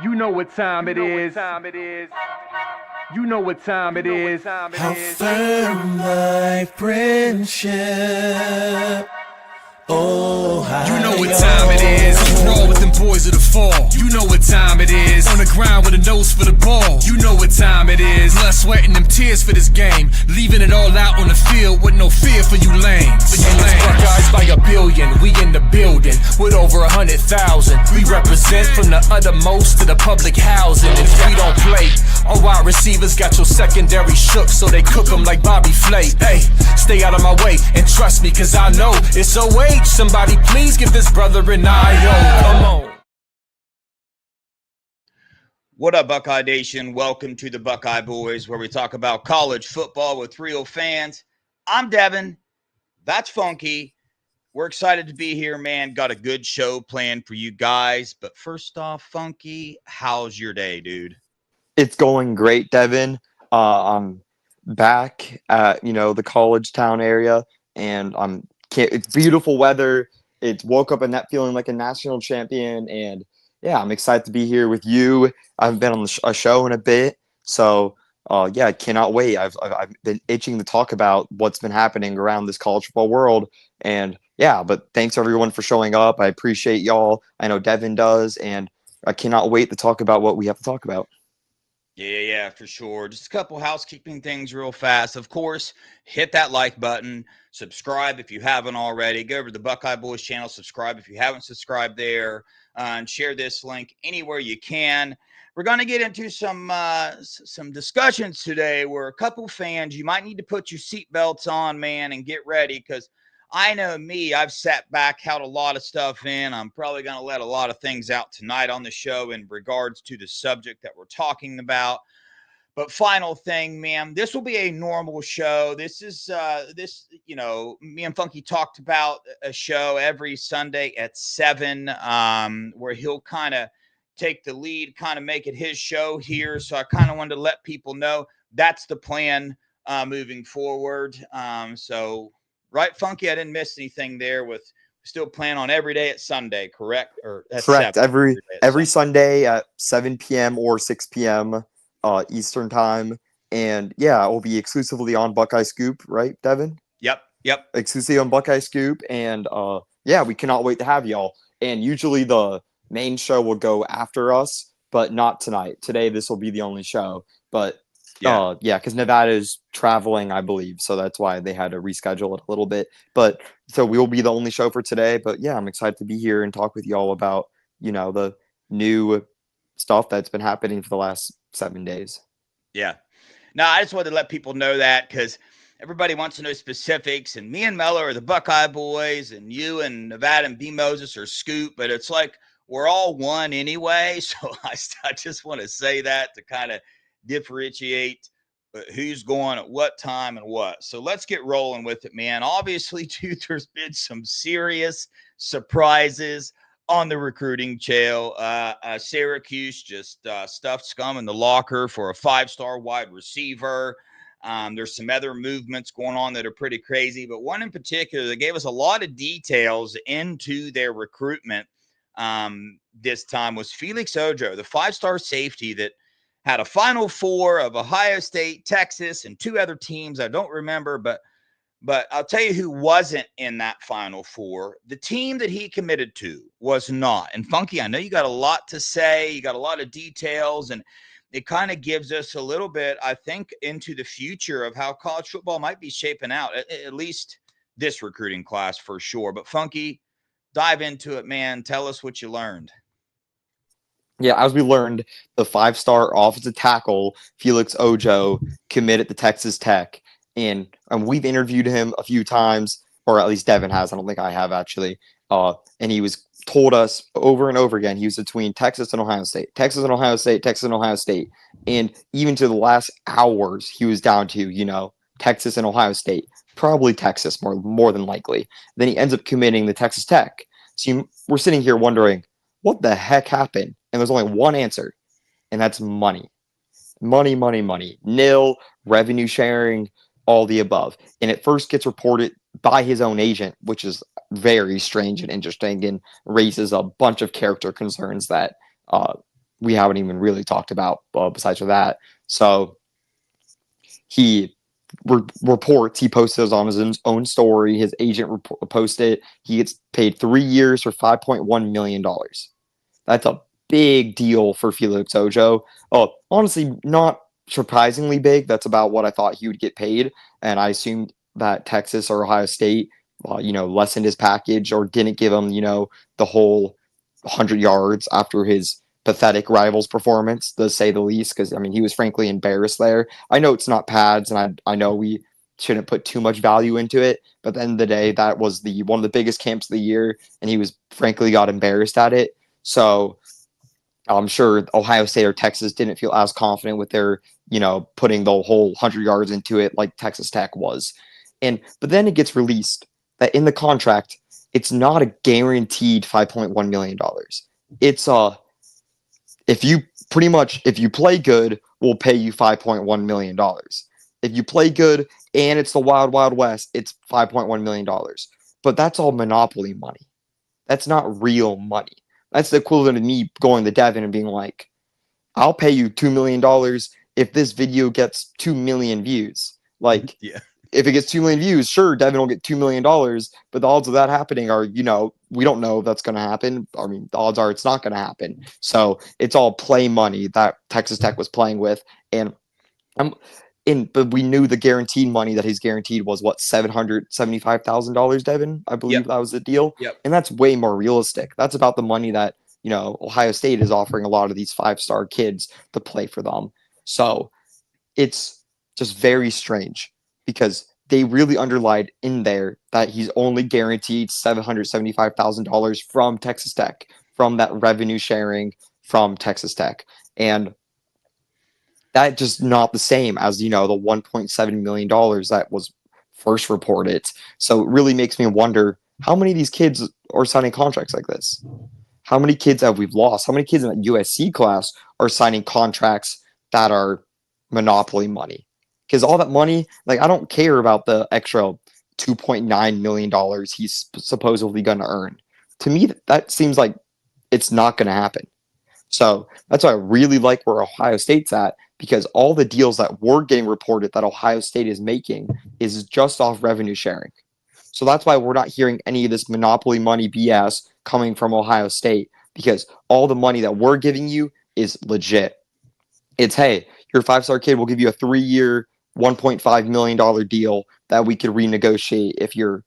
You know what time it is. You know what time it is. How firm thy friendship. Oh, you know what time it is. Raw with them boys of the fall. You know what time it is. On the ground with a nose for the ball. You know what time it is. Blood, sweat, and them tears for this game. Leaving it all out on the field with no fear for you lames. Buckeyes by a billion. We in the building with over 100,000. We represent from the uttermost to the public housing. If we don't play, all wide receivers got your secondary shook, so they cook them like Bobby Flay. Hey, stay out of my way and trust me, cause I know it's OH. Somebody please give this brother an IO. Come on. What up, Buckeye Nation? Welcome to the Buckeye Boys, where we talk about college football with real fans. I'm Devin. That's Funky. We're excited to be here, man. Got a good show planned for you guys. But first off, Funky, how's your day, dude? It's going great, Devin. I'm back at the college town area, and it's beautiful weather. It woke up in that feeling like a national champion, and yeah, I'm excited to be here with you. I haven't been on a show in a bit, so yeah, I cannot wait. I've been itching to talk about what's been happening around this college football world, and yeah, but thanks everyone for showing up. I appreciate y'all. I know Devin does, and I cannot wait to talk about what we have to talk about. Yeah, for sure. Just a couple housekeeping things real fast. Of course, hit that like button. Subscribe if you haven't already. Go over to the Buckeye Boys channel. Subscribe if you haven't subscribed there. And share this link anywhere you can. We're going to get into some discussions today where a couple fans, you might need to put your seatbelts on, man, and get ready, because I know me, I've sat back, held a lot of stuff in. I'm probably going to let a lot of things out tonight on the show in regards to the subject that we're talking about. But final thing, man, this will be a normal show. This is me and Funky talked about a show every Sunday at 7, where he'll kind of take the lead, kind of make it his show here. So I kind of wanted to let people know that's the plan moving forward. So right, Funky, I didn't miss anything there. With still plan on every day at Sunday, correct? Or at Correct. 7, every Sunday at 7 p.m. or 6 p.m. Eastern time, and yeah, it will be exclusively on Buckeye Scoop, right, Devin? Yep. Exclusively on Buckeye Scoop, and yeah, we cannot wait to have y'all. And usually the main show will go after us, but not tonight. Today, this will be the only show. But yeah, because Nevada's traveling, I believe, so that's why they had to reschedule it a little bit. But so we will be the only show for today. But yeah, I'm excited to be here and talk with y'all about the new stuff that's been happening for the last 7 days. Yeah. No, I just wanted to let people know that, because everybody wants to know specifics, and me and Mello are the Buckeye Boys, and you and Nevada and B. Moses are Scoop, but it's like we're all one anyway. So I just want to say that to kind of differentiate who's going at what time and what. So let's get rolling with it, man. Obviously, dude, there's been some serious surprises on the recruiting trail. Syracuse just stuffed scum in the locker for a 5-star wide receiver. There's some other movements going on that are pretty crazy, but one in particular that gave us a lot of details into their recruitment this time was Felix Ojo, the 5-star safety that had a Final Four of Ohio State, Texas, and 2 other teams I don't remember, but I'll tell you who wasn't in that Final Four. The team that he committed to was not. And Funky, I know you got a lot to say. You got a lot of details, and it kind of gives us a little bit, I think, into the future of how college football might be shaping out, at least this recruiting class for sure. But Funky, dive into it, man. Tell us what you learned. Yeah, as we learned, the 5-star offensive tackle, Felix Ojo, committed to Texas Tech. And we've interviewed him a few times, or at least Devin has. I don't think I have, actually. And he was told us over and over again he was between Texas and Ohio State, Texas and Ohio State, Texas and Ohio State. And even to the last hours, he was down to, Texas and Ohio State. Probably Texas, more than likely. Then he ends up committing to Texas Tech. So we're sitting here wondering, what the heck happened? And there's only one answer, and that's money. Money, money, money. Nil, revenue sharing, all the above. And it first gets reported by his own agent, which is very strange and interesting and raises a bunch of character concerns that we haven't even really talked about besides for that. So he reports, he posted on his own story. His agent posted he gets paid 3 years for $5.1 million. That's a big deal for Felix Ojo. Oh, honestly, not surprisingly big. That's about what I thought he would get paid. And I assumed that Texas or Ohio State, lessened his package or didn't give him, the whole 100 yards after his pathetic rivals performance, to say the least, because, I mean, he was frankly embarrassed there. I know it's not pads, and I know we shouldn't put too much value into it, but at the end of the day, that was one of the biggest camps of the year, and he was frankly got embarrassed at it. So I'm sure Ohio State or Texas didn't feel as confident with their, putting the whole 100 yards into it like Texas Tech was. But then it gets released that in the contract, it's not a guaranteed $5.1 million. It's if you play good, we'll pay you $5.1 million. If you play good and it's the Wild Wild West, it's $5.1 million. But that's all monopoly money. That's not real money. That's the equivalent of me going to Devin and being like, I'll pay you $2 million if this video gets 2 million views. Like, Yeah. If it gets 2 million views, sure, Devin will get $2 million, but the odds of that happening are, we don't know if that's going to happen. I mean, the odds are it's not going to happen. So it's all play money that Texas Tech was playing with. But we knew the guaranteed money that he's guaranteed was what, $775,000, Devin? I believe that was the deal. Yep. And that's way more realistic. That's about the money that, Ohio State is offering a lot of these 5-star kids to play for them. So it's just very strange because they really underlined in there that he's only guaranteed $775,000 from Texas Tech, from that revenue sharing from Texas Tech. And that just not the same as, the $1.7 million that was first reported. So it really makes me wonder how many of these kids are signing contracts like this? How many kids have we lost? How many kids in that USC class are signing contracts that are monopoly money? Because all that money, like, I don't care about the extra $2.9 million he's supposedly going to earn. To me, that seems like it's not going to happen. So that's why I really like where Ohio State's at, because all the deals that were getting reported that Ohio State is making is just off revenue sharing. So that's why we're not hearing any of this monopoly money BS coming from Ohio State, because all the money that we're giving you is legit. It's, hey, your 5-star kid will give you a 3-year, $1.5 million deal that we could renegotiate if you're,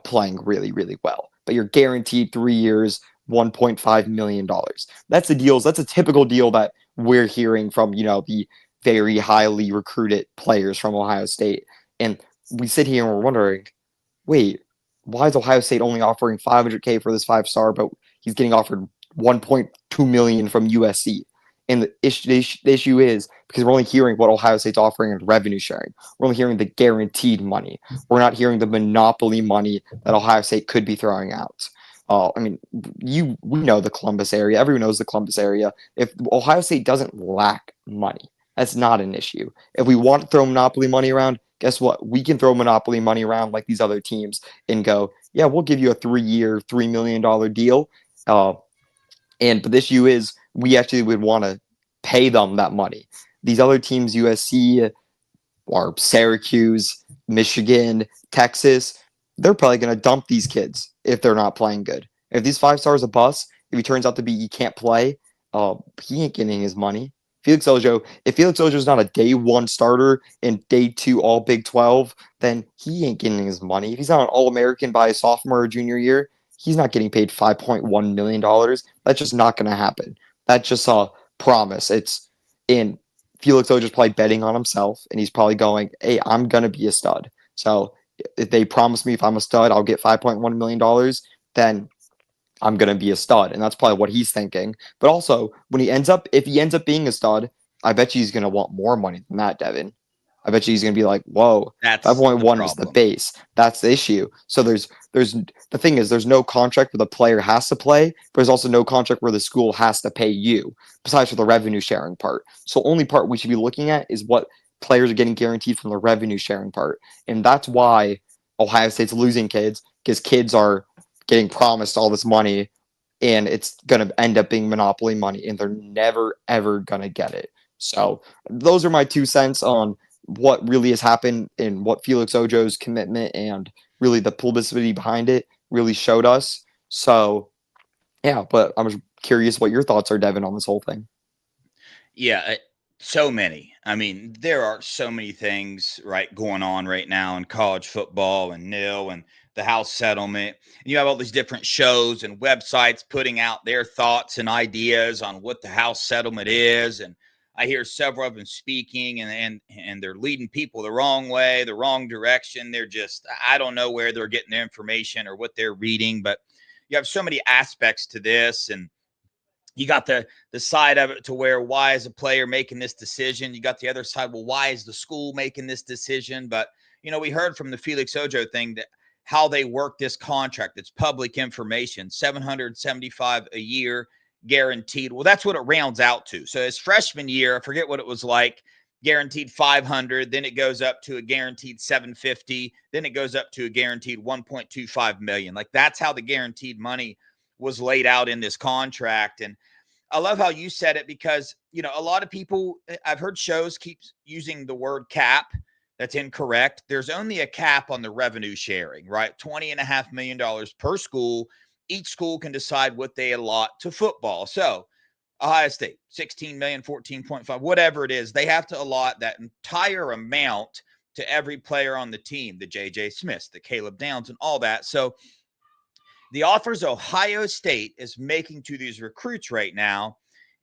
playing really, really well. But you're guaranteed 3 years, $1.5 million. That's the deals. That's a typical deal that we're hearing from, the very highly recruited players from Ohio State. And we sit here and we're wondering, wait, why is Ohio State only offering $500K for this 5-star, but he's getting offered $1.2 million from USC? And the issue is because we're only hearing what Ohio State's offering in revenue sharing. We're only hearing the guaranteed money. We're not hearing the monopoly money that Ohio State could be throwing out. We know the Columbus area. Everyone knows the Columbus area. If Ohio State doesn't lack money, that's not an issue. If we want to throw monopoly money around, guess what? We can throw monopoly money around like these other teams and go, yeah, we'll give you a 3-year, $3 million deal. But the issue is we actually would want to pay them that money. These other teams, USC or Syracuse, Michigan, Texas, they're probably going to dump these kids if they're not playing good. If these 5-stars a bust, if he turns out to be he can't play, he ain't getting his money. Felix Ojo, if Felix Ojo is not a day 1 starter and day 2 all Big 12, then he ain't getting his money. If he's not an All-American by his sophomore or junior year, he's not getting paid $5.1 million. That's just not going to happen. That's just a promise. It's in Felix Ojo's probably betting on himself, and he's probably going, hey, I'm going to be a stud. So if they promise me if I'm a stud, I'll get $5.1 million, then I'm going to be a stud. And that's probably what he's thinking. But also, if he ends up being a stud, I bet you he's going to want more money than that, Devin. I bet you he's going to be like, whoa, That's 5.1 is the base. That's the issue. So the thing is, there's no contract where the player has to play, but there's also no contract where the school has to pay you, besides for the revenue sharing part. So only part we should be looking at is what players are getting guaranteed from the revenue sharing part. And that's why Ohio State's losing kids, because kids are getting promised all this money and it's going to end up being monopoly money, and they're never, ever going to get it. So those are my 2 cents on what really has happened and what Felix Ojo's commitment and really the publicity behind it really showed us. So, yeah, but I'm curious what your thoughts are, Devin, on this whole thing. Yeah, so many. I mean, there are so many things right going on right now in college football and nil and the house settlement. And you have all these different shows and websites putting out their thoughts and ideas on what the house settlement is. And I hear several of them speaking, and they're leading people the wrong way, the wrong direction. They're just, I don't know where they're getting their information or what they're reading, but you have so many aspects to this. And you got the side of it to where, why is a player making this decision? You got the other side, well, why is the school making this decision? But, we heard from the Felix Ojo thing that how they work this contract. It's public information, $775 a year guaranteed. Well, that's what it rounds out to. So his freshman year, I forget what it was like, guaranteed 500, then it goes up to a guaranteed 750, then it goes up to a guaranteed 1.25 million. Like, that's how the guaranteed money was laid out in this contract. And I love how you said it, because, a lot of people, I've heard shows keep using the word cap. That's incorrect. There's only a cap on the revenue sharing, right? $20.5 million per school. Each school can decide what they allot to football. So Ohio State, 16 million, 14.5, whatever it is, they have to allot that entire amount to every player on the team, the J.J. Smiths, the Caleb Downs, and all that. So the offers Ohio State is making to these recruits right now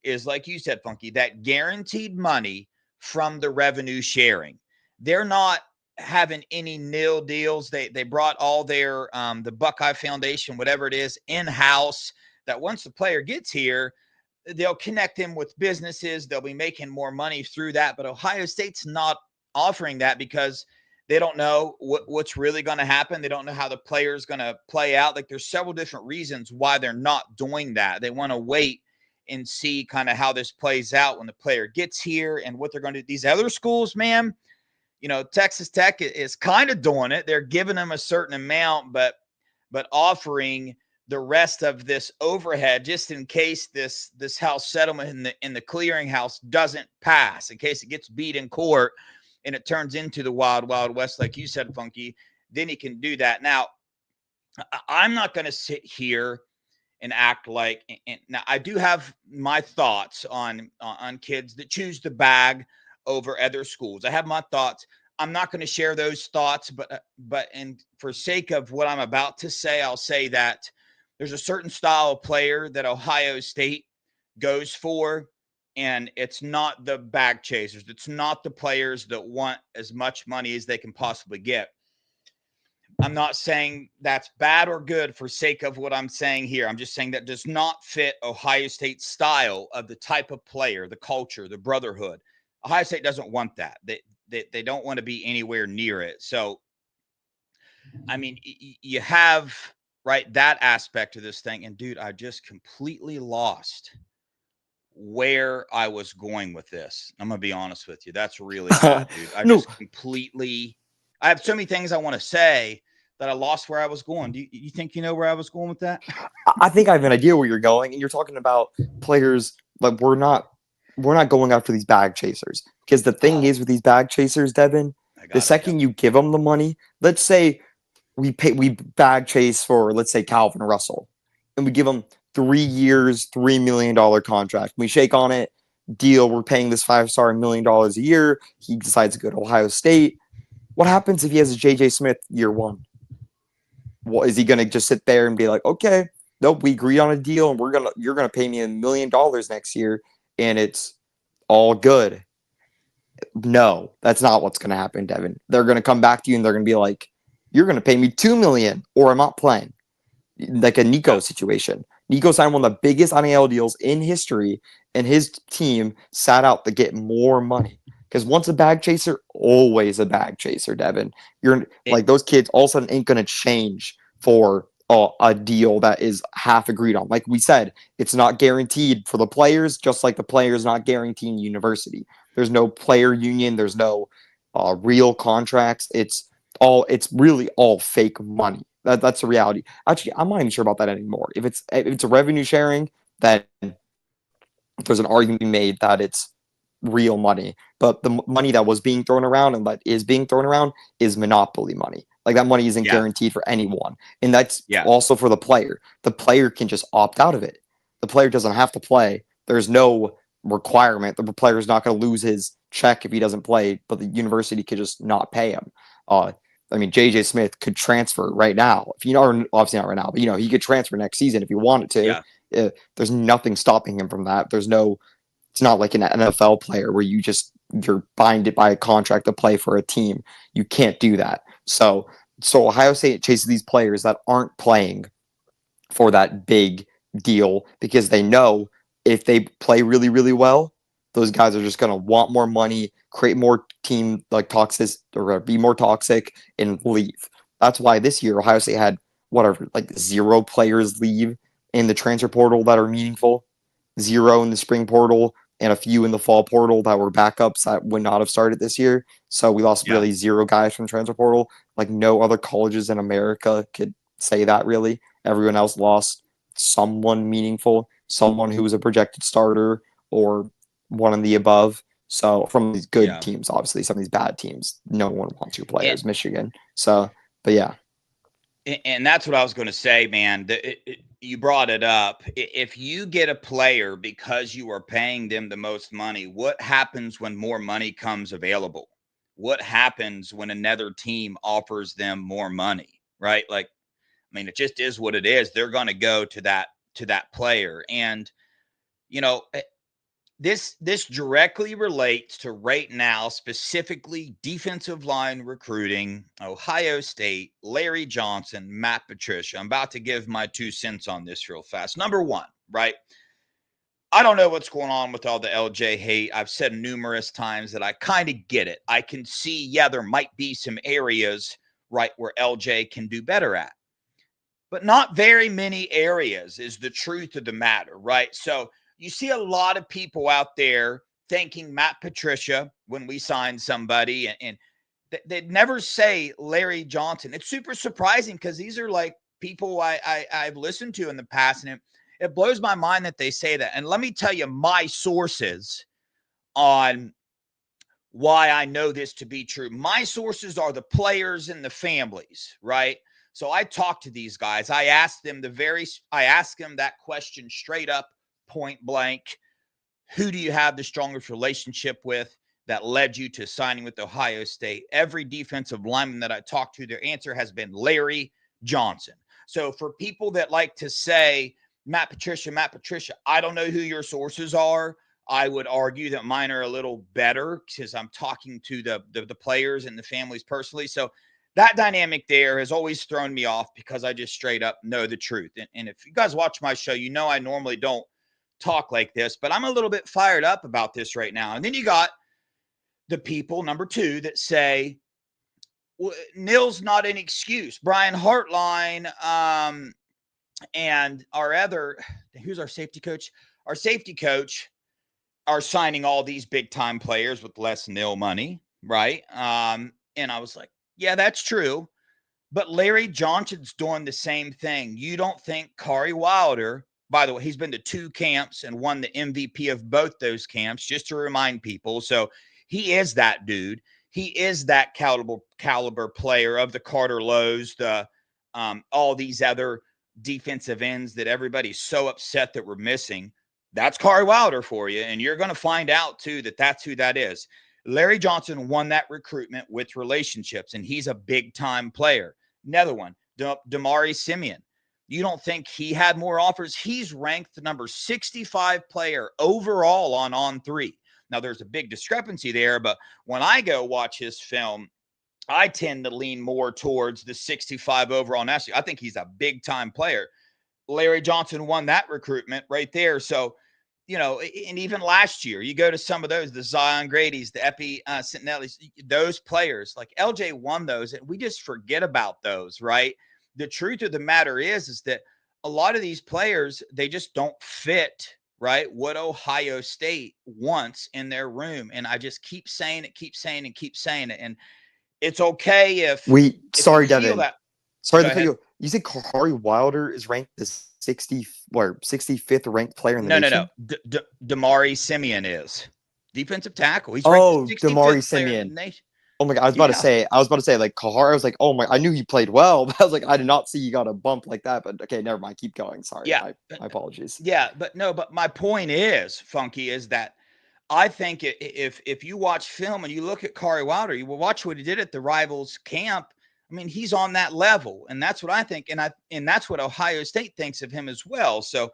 is, like you said, Funky, that guaranteed money from the revenue sharing. They're not having any nil deals. They brought all their the Buckeye Foundation, whatever it is, in-house, that once the player gets here, they'll connect him with businesses. They'll be making more money through that. But Ohio State's not offering that because they don't know what's really going to happen. They don't know how the player is going to play out. Like, there's several different reasons why they're not doing that. They want to wait and see kind of how this plays out when the player gets here and what they're going to do. These other schools, man, Texas Tech is kind of doing it. They're giving them a certain amount, but offering the rest of this overhead just in case this house settlement in the clearinghouse doesn't pass, in case it gets beat in court and it turns into the wild, wild west, like you said, Funky. Then he can do that. Now, I'm not going to sit here and act like, and now I do have my thoughts on kids that choose the bag over other schools. I have my thoughts. I'm not going to share those thoughts, but and for sake of what I'm about to say, I'll say that there's a certain style of player that Ohio State goes for, and it's not the bag chasers. It's not the players that want as much money as they can possibly get. I'm not saying that's bad or good for sake of what I'm saying here. I'm just saying that does not fit Ohio State's style of the type of player, the culture, the brotherhood. Ohio State doesn't want that. They don't want to be anywhere near it. So, I mean, you have, right, that aspect of this thing. And, dude, I just completely lost where I was going with this. I'm going to be honest with you. That's really bad, dude. I have so many things I want to say that I lost where I was going. Do you think you know where I was going with that? I think I have an idea where you're going, and you're talking about players. Like, we're not going after these bag chasers, because the thing is with these bag chasers, Devin, the second you give them the money, let's say we bag chase for, let's say, Calvin Russell, and we give him 3 years, $3 million contract. We shake on it, deal. We're paying this 5-star $1 million a year. He decides to go to Ohio State. What happens if he has a J.J. Smith year one? What, is he going to just sit there and be like, okay, nope, we agreed on a deal, and you're gonna pay me $1 million next year, and it's all good? No, that's not what's going to happen, Devin. They're going to come back to you and they're going to be like, you're going to pay me $2 million, or I'm not playing. Like a Nico situation. Nico signed one of the biggest NIL deals in history, and his team sat out to get more money. Because once a bag chaser, always a bag chaser, Devin. You're like, those kids all of a sudden ain't going to change for a deal that is half agreed on. Like we said, it's not guaranteed for the players, just like the players not guaranteeing university. There's no player union. There's no real contracts. It's really all fake money. That's the reality. Actually, I'm not even sure about that anymore. If it's a revenue sharing, then there's an argument to be made that it's real money. But the money that was being thrown around and that is being thrown around is monopoly money. Like that money isn't Yeah. guaranteed for anyone, and that's Yeah. also for the player. The player can just opt out of it. The player doesn't have to play. There's no requirement. The player is not going to lose his check if he doesn't play, but the university could just not pay him. I mean, JJ Smith could transfer right now. If you know, or obviously not right now, but he could transfer next season if he wanted to. Yeah. There's nothing stopping him from that. There's no. It's not like an NFL player where you're binded by a contract to play for a team. You can't do that. So Ohio State chases these players that aren't playing for that big deal because they know if they play really, really well, those guys are just going to want more money, create more team like toxic, or be more toxic and leave. That's why this year Ohio State had whatever, like 0 players leave in the transfer portal that are meaningful, 0 in the spring portal, and a few in the fall portal that were backups that would not have started this year. So we lost really 0 guys from the transfer portal. Like no other colleges in America could say that really. Everyone else lost someone meaningful, someone who was a projected starter or one of the above. So from these good teams, obviously, some of these bad teams, no one wants your players, Michigan. So, but yeah. And that's what I was going to say, man. You brought it up. If you get a player because you are paying them the most money, what happens when more money comes available? What happens when another team offers them more money, right? Like, I mean, it just is what it is. They're going to go to that player. And, this directly relates to right now, specifically defensive line recruiting, Ohio State, Larry Johnson, Matt Patricia. I'm about to give my 2 cents on this real fast. Number one, right? I don't know what's going on with all the LJ hate. I've said numerous times that I kind of get it. I can see, there might be some areas, right, where LJ can do better at. But not very many areas is the truth of the matter, right? So you see a lot of people out there thanking Matt Patricia when we sign somebody, and they'd never say Larry Johnson. It's super surprising because these are like people I've listened to in the past, and it blows my mind that they say that. And let me tell you my sources on why I know this to be true. My sources are the players and the families, right? So I talked to these guys. I asked them that question straight up, point blank. Who do you have the strongest relationship with that led you to signing with Ohio State? Every defensive lineman that I talked to, their answer has been Larry Johnson. So for people that like to say, Matt Patricia, I don't know who your sources are. I would argue that mine are a little better because I'm talking to the players and the families personally. So that dynamic there has always thrown me off because I just straight up know the truth. And if you guys watch my show, I normally don't talk like this, but I'm a little bit fired up about this right now. And then you got the people, number 2, that say, well, nil's not an excuse. Brian Hartline and who's our safety coach? Our safety coach are signing all these big time players with less nil money, right? And I was like, yeah, that's true. But Larry Johnson's doing the same thing. You don't think Kari Wilder, by the way, he's been to 2 camps and won the MVP of both those camps, just to remind people. So he is that dude. He is that caliber player of the Carter Lowe's, all these other defensive ends that everybody's so upset that we're missing. That's Kari Wilder for you. And you're going to find out, too, that that's who that is. Larry Johnson won that recruitment with relationships, and he's a big-time player. Another one, Damari Simeon. You don't think he had more offers? He's ranked the number 65 player overall on On3. Now, there's a big discrepancy there, but when I go watch his film, I tend to lean more towards the 65 overall nationally. I think he's a big-time player. Larry Johnson won that recruitment right there. So, and even last year, you go to some of those, the Zion Grady's, the Epi Sentinellis, those players, like LJ won those, and we just forget about those, right? The truth of the matter is that a lot of these players, they just don't fit, right, what Ohio State wants in their room. And I just keep saying it. And it's okay if sorry, Devin. Sorry to cut you. You said Kahari Wilder is ranked the 65th ranked player in the No, nation? Damari Simeon is defensive tackle. He's ranked Oh, the Damari 65th player in the Simeon. nation. Oh my God, Yeah. I was about to say, like Kahari, I was like, oh my, I knew he played well, but I was like, I did not see you got a bump like that. But okay, never mind. Keep going. Sorry. Yeah. My apologies. Yeah. But my point is, Funky, is that I think if you watch film and you look at Kari Wilder, you will watch what he did at the Rivals camp. I mean, he's on that level, and that's what I think, and that's what Ohio State thinks of him as well. So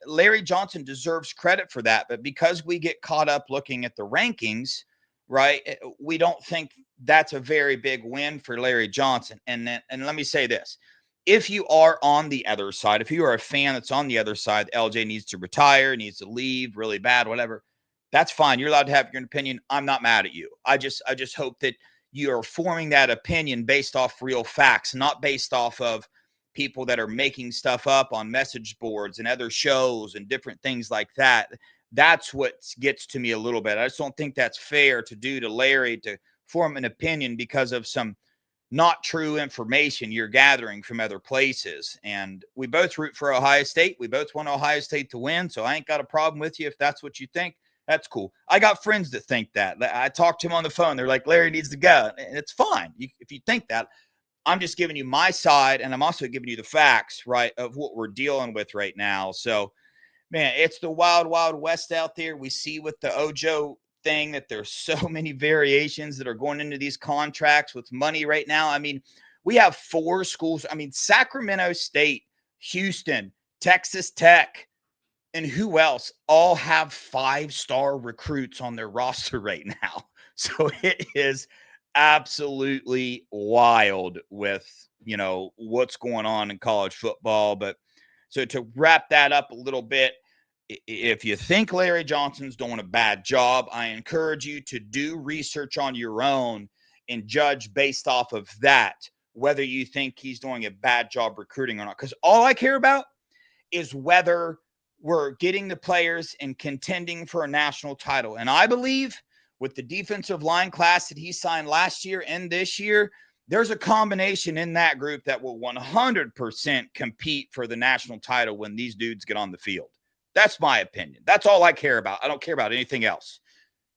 Larry Johnson deserves credit for that, but because we get caught up looking at the rankings, right, we don't think that's a very big win for Larry Johnson. And let me say this: if you are on the other side, if you are a fan that's on the other side, LJ needs to retire, needs to leave really bad, whatever. That's fine. You're allowed to have your opinion. I'm not mad at you. I just hope that you are forming that opinion based off real facts, not based off of people that are making stuff up on message boards and other shows and different things like that. That's what gets to me a little bit. I just don't think that's fair to do to Larry, to form an opinion because of some not true information you're gathering from other places. And we both root for Ohio State. We both want Ohio State to win. So I ain't got a problem with you if that's what you think. That's cool. I got friends that think that. I talked to him on the phone. They're like, Larry needs to go. And it's fine. If you think that, I'm just giving you my side, and I'm also giving you the facts, right, of what we're dealing with right now. So, man, it's the wild, wild west out there. We see with the Ojo thing that there's so many variations that are going into these contracts with money right now. I mean, we have 4 schools. I mean, Sacramento State, Houston, Texas Tech, and who else all have 5-star recruits on their roster right now. So it is absolutely wild with, what's going on in college football. But so to wrap that up a little bit, if you think Larry Johnson's doing a bad job, I encourage you to do research on your own and judge based off of that, whether you think he's doing a bad job recruiting or not. Because all I care about is whether we're getting the players and contending for a national title. And I believe with the defensive line class that he signed last year and this year, there's a combination in that group that will 100% compete for the national title when these dudes get on the field. That's my opinion. That's all I care about. I don't care about anything else.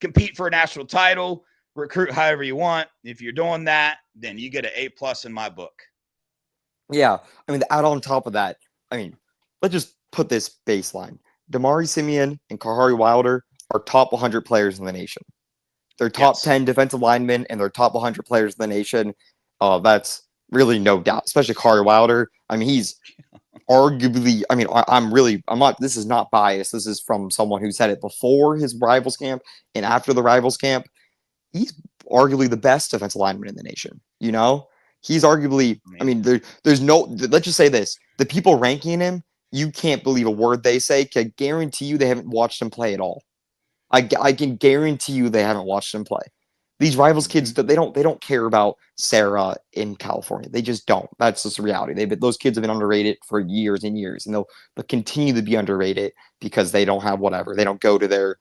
Compete for a national title, recruit however you want. If you're doing that, then you get an A+ in my book. Yeah. I mean, to add on top of that, I mean, let's just put this baseline. Damari Simeon and Kahari Wilder are top 100 players in the nation. They're top 10 defensive linemen, and they're top 100 players in the nation. That's really no doubt, especially Kahari Wilder. I mean, he's arguably, I mean, I'm not, this is not biased. This is from someone who said it before his Rivals camp and after the Rivals camp. He's arguably the best defensive lineman in the nation. He's arguably, I mean, there's no, let's just say this. The people ranking him, you can't believe a word they say. I guarantee you they haven't watched him play at all. I can guarantee you they haven't watched him play. These Rivals kids, they don't care about Sarah in California. They just don't. That's just the reality. Those kids have been underrated for years and years, and they'll continue to be underrated because they don't have whatever. They don't go to their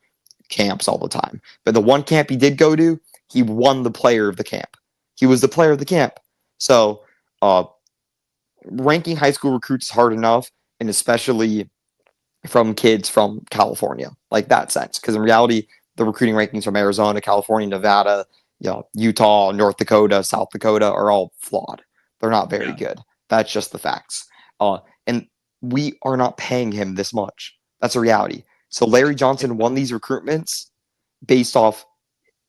camps all the time. But the one camp he did go to, he won the player of the camp. He was the player of the camp. So ranking high school recruits is hard enough, and especially from kids from California, like that sense. Because in reality, the recruiting rankings from Arizona, California, Nevada, Utah, North Dakota, South Dakota are all flawed. They're not very good. That's just the facts. And we are not paying him this much. That's a reality. So Larry Johnson won these recruitments based off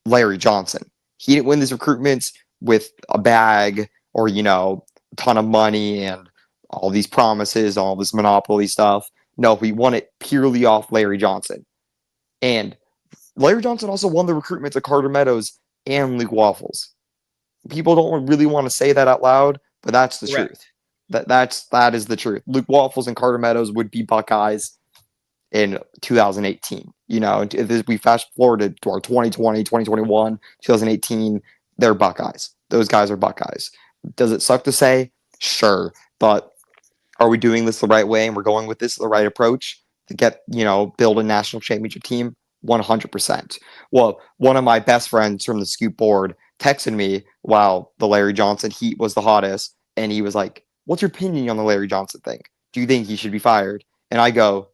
Larry Johnson. He didn't win these recruitments with a bag or, a ton of money and all these promises, all this monopoly stuff. No, he won it purely off Larry Johnson. And Larry Johnson also won the recruitment to Carter Meadows and Luke Waffles. People don't really want to say that out loud, but that's the truth. That is the truth. Luke Waffles and Carter Meadows would be Buckeyes in 2018. If we fast forward to our 2020, 2021, 2018, they're Buckeyes. Those guys are Buckeyes. Does it suck to say? Sure. But are we doing this the right way and we're going with this the right approach to get, build a national championship team? 100%. Well, one of my best friends from the Scoop board texted me while the Larry Johnson heat was the hottest, and he was like, what's your opinion on the Larry Johnson thing? Do you think he should be fired? And I go,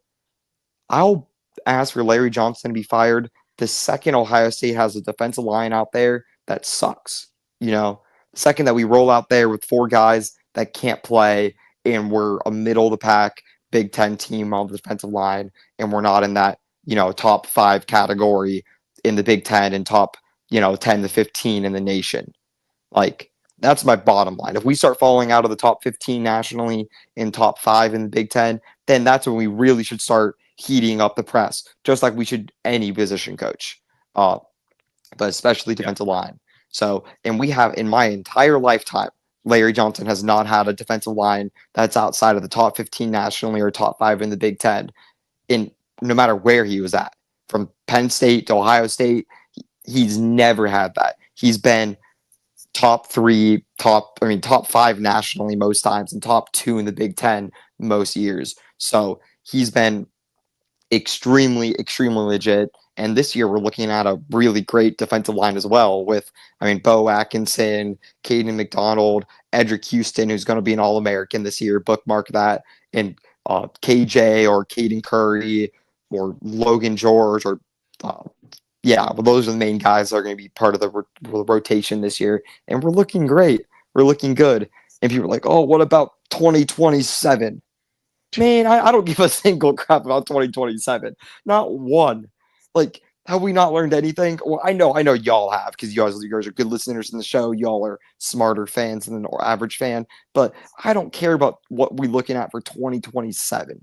I'll ask for Larry Johnson to be fired the second Ohio State has a defensive line out there that sucks. The second that we roll out there with 4 guys that can't play and we're a middle of the pack Big Ten team on the defensive line and we're not in that, top 5 category in the Big Ten and top, 10 to 15 in the nation. Like, that's my bottom line. If we start falling out of the top 15 nationally and top 5 in the Big Ten, then that's when we really should start heating up the press, just like we should any position coach, but especially defensive line. So, and we have, in my entire lifetime, Larry Johnson has not had a defensive line that's outside of the top 15 nationally or top 5 in the Big Ten, no matter where he was at. From Penn State to Ohio State, he's never had that. He's been top 5 nationally most times and top 2 in the Big Ten most years. So he's been extremely, extremely legit. And this year we're looking at a really great defensive line as well with, Bo Atkinson, Caden McDonald, Edric Houston, who's going to be an All-American this year, bookmark that, and KJ or Caden Curry or Logan George or those are the main guys that are going to be part of the rotation this year. And we're looking great. We're looking good. And people are like, oh, what about 2027? Man, I don't give a single crap about 2027. Not one. Like, have we not learned anything? Well, I know y'all have, because you guys are good listeners in the show. Y'all are smarter fans than the average fan. But I don't care about what we're looking at for 2027.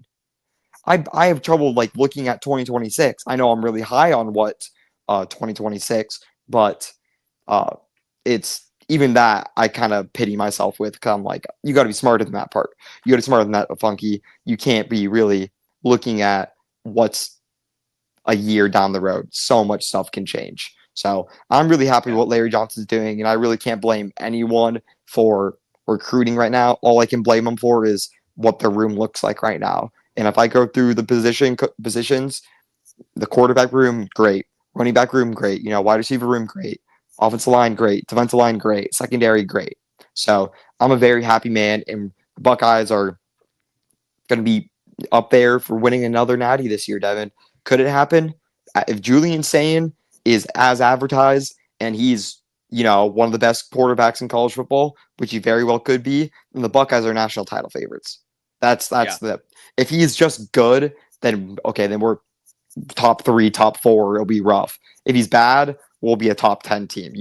I have trouble, looking at 2026. I know I'm really high on what 2026, but it's even that I kind of pity myself with, because I'm like, you got to be smarter than that part. You got to be smarter than that, Funky. You can't be really looking at what's a year down the road. So much stuff can change. So I'm really happy with what Larry Johnson's doing, and I really can't blame anyone for recruiting right now. All I can blame them for is what their room looks like right now. And if I go through the positions, the quarterback room, great. Running back room, great. Wide receiver room, great. Offensive line, great. Defensive line, great. Secondary, great. So I'm a very happy man, and the Buckeyes are going to be up there for winning another natty this year, Devin. Could it happen? If Julian Sayin is as advertised and he's, one of the best quarterbacks in college football, which he very well could be, then the Buckeyes are national title favorites. If he's just good, then okay, then we're top 3, top 4. It'll be rough. If he's bad, we'll be a top 10 team,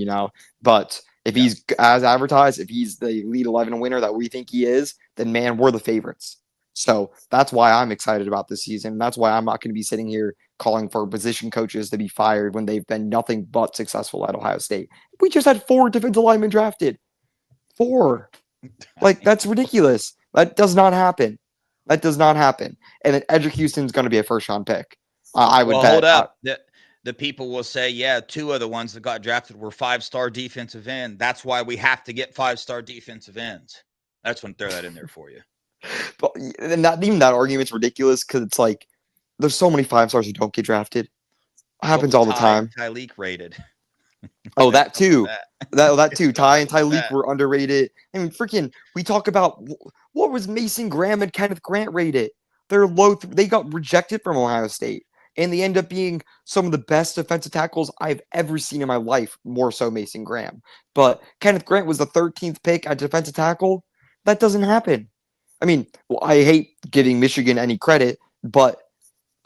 But if he's as advertised, if he's the Elite 11 winner that we think he is, then man, we're the favorites. So that's why I'm excited about this season. That's why I'm not going to be sitting here calling for position coaches to be fired when they've been nothing but successful at Ohio State. We just had 4 defensive linemen drafted. 4. That's ridiculous. That does not happen. And then Edric Houston's going to be a first-round pick. I would bet. Hold up. The people will say, 2 of the ones that got drafted were 5-star defensive end. That's why we have to get 5-star defensive ends. I just want to throw that in there for you. But and even that argument's ridiculous, because it's like there's so many 5-stars who don't get drafted. It happens all the time. Tyleek rated. Oh, that too. that too. Ty and Tyleek were underrated. We talk about what was Mason Graham and Kenneth Grant rated. They're low. They got rejected from Ohio State, and they end up being some of the best defensive tackles I've ever seen in my life. More so Mason Graham, but Kenneth Grant was the 13th pick at defensive tackle. That doesn't happen. I hate giving Michigan any credit, but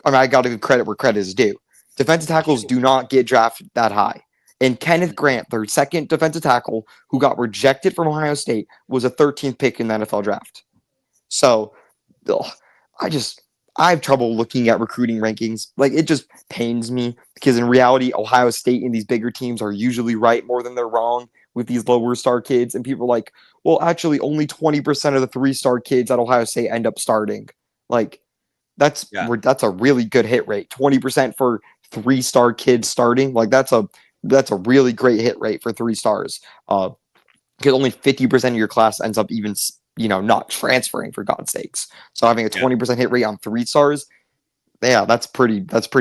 I got to give credit where credit is due. Defensive tackles do not get drafted that high. And Kenneth Grant, their second defensive tackle, who got rejected from Ohio State, was a 13th pick in the NFL draft. So, I have trouble looking at recruiting rankings. It just pains me, because in reality, Ohio State and these bigger teams are usually right more than they're wrong with these lower star kids. And people are like, well, actually, only 20% of the 3-star kids at Ohio State end up starting. That's a really good hit rate. 20% for 3-star kids starting. That's a really great hit rate for 3 stars. Because only 50% of your class ends up even, not transferring, for God's sakes. So having a 20% hit rate on 3 stars, that's pretty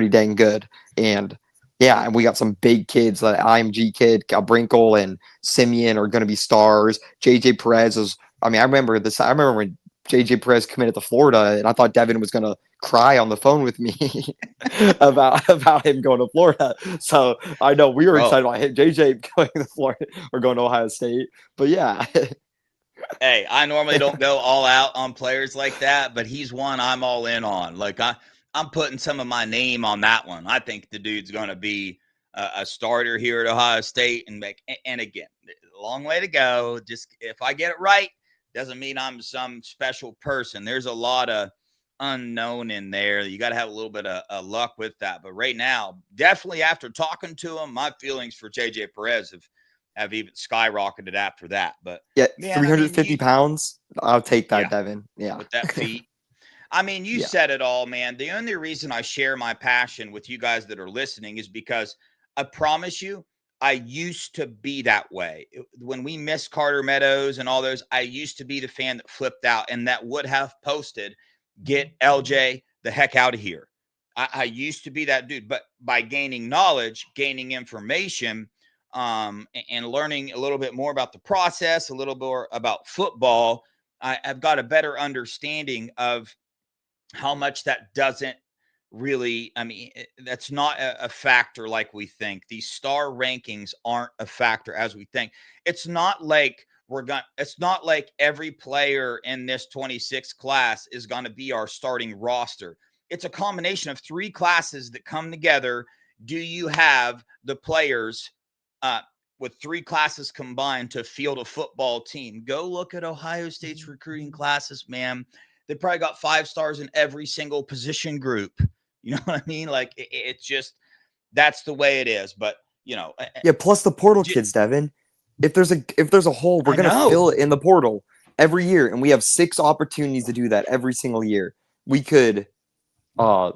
dang good. And we got some big kids. The IMG kid, Brinkle and Simeon are going to be stars. JJ Perez is I mean, I remember this. I remember when JJ Perez committed to Florida, and I thought Devin was gonna cry on the phone with me about him going to Florida. So I know we were Bro, excited about him, JJ going to Florida or going to Ohio State. But yeah, hey, I normally don't go all out on players like that, but he's one I'm all in on. Like I'm putting some of my name on that one. I think the dude's going to be a starter here at Ohio State, and again, a long way to go. Just if I get it right, doesn't mean I'm some special person. There's a lot of unknown in there. You got to have a little bit of luck with that. But right now, definitely after talking to him, my feelings for JJ Perez have even skyrocketed after that. But yeah, man, I mean, 350 pounds. I'll take that, yeah, Devin. Yeah, with that feat. I mean, you yeah, said it all, man. The only reason I share my passion with you guys that are listening is because I promise you, I used to be that way. When we missed Carter Meadows and all those, I used to be the fan that flipped out and that would have posted, "Get LJ the heck out of here." I used to be that dude, but by gaining knowledge, gaining information, and learning a little bit more about the process, a little more about football, I've got a better understanding of how much that doesn't really, I mean, that's not a factor like we think. These star rankings aren't a factor as we think. It's not like it's not like every player in this 26 class is going to be our starting roster. It's a combination of three classes that come together. Do you have the players uh, with three classes combined to field a football team? Go look at Ohio State's recruiting classes, man. They probably got 5 stars in every single position group. You know what I mean? Like it's just that's the way it is. But yeah. Plus the portal kids, Devin. If there's a hole, we're I gonna know. fill it in the portal every year, and we have 6 opportunities to do that every single year. We could, uh,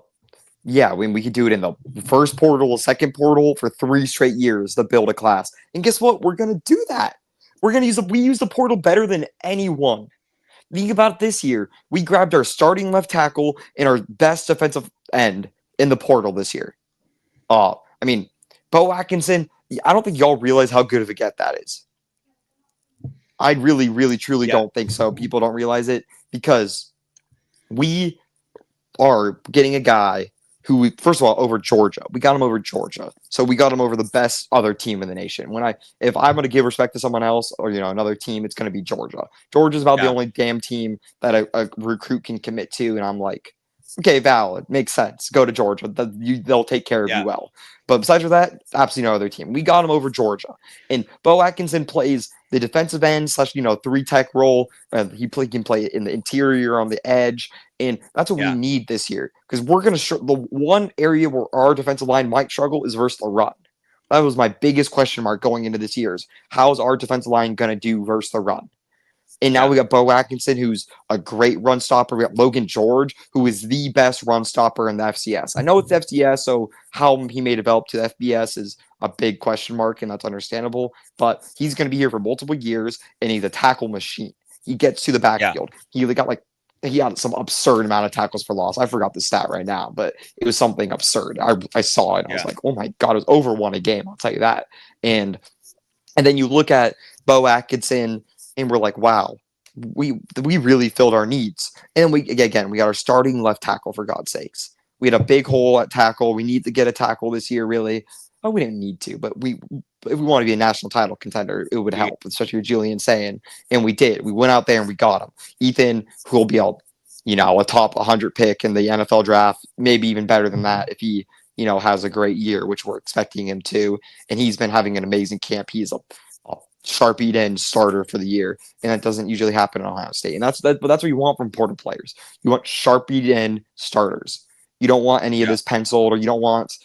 yeah, we could do it in the first portal, second portal for 3 straight years to build a class. And guess what? We're gonna do that. We use the portal better than anyone. Think about it this year. We grabbed our starting left tackle and our best defensive end in the portal this year. I mean, Bo Atkinson, I don't think y'all realize how good of a get that is. I really, really, truly Yeah. don't think so. People don't realize it because we are getting a guy who we first of all over Georgia. We got him over Georgia. So we got him over the best other team in the nation. If I'm gonna give respect to someone else or another team, it's gonna be Georgia. Georgia's about the Yeah. only damn team that a recruit can commit to, and I'm like, okay, valid, makes sense. Go to Georgia. They'll take care of you Yeah. well. But besides that, absolutely no other team. We got him over Georgia, and Bo Atkinson plays the defensive end slash 3 tech role. He can play in the interior on the edge. And that's what we Yeah. need this year because we're going to the one area where our defensive line might struggle is versus the run. That was my biggest question mark going into this year is how's our defensive line going to do versus the run? And now Yeah. we got Bo Atkinson, who's a great run stopper. We got Logan George, who is the best run stopper in the FCS. I know it's FCS, so how he may develop to the FBS is a big question mark, and that's understandable. But he's going to be here for multiple years, and he's a tackle machine. He gets to the Yeah. backfield. He had some absurd amount of tackles for loss. I forgot the stat right now, but it was something absurd. I saw it. I was Yeah. like, oh my God, it was over one a game. I'll tell you that. And then you look at Bo Atkinson, and we're like, wow, we really filled our needs. And we got our starting left tackle for God's sakes. We had a big hole at tackle. We need to get a tackle this year, really. Oh, we didn't need to, but if we want to be a national title contender, it would help, especially with Julian saying. And we did. We went out there and we got him. Ethan, who will be a top 100 pick in the NFL draft, maybe even better than that if he has a great year, which we're expecting him to. And he's been having an amazing camp. He's a sharpie end starter for the year, and that doesn't usually happen in Ohio State. And but that's what you want from portal players. You want sharpie end starters. You don't want any of this penciled, or you don't want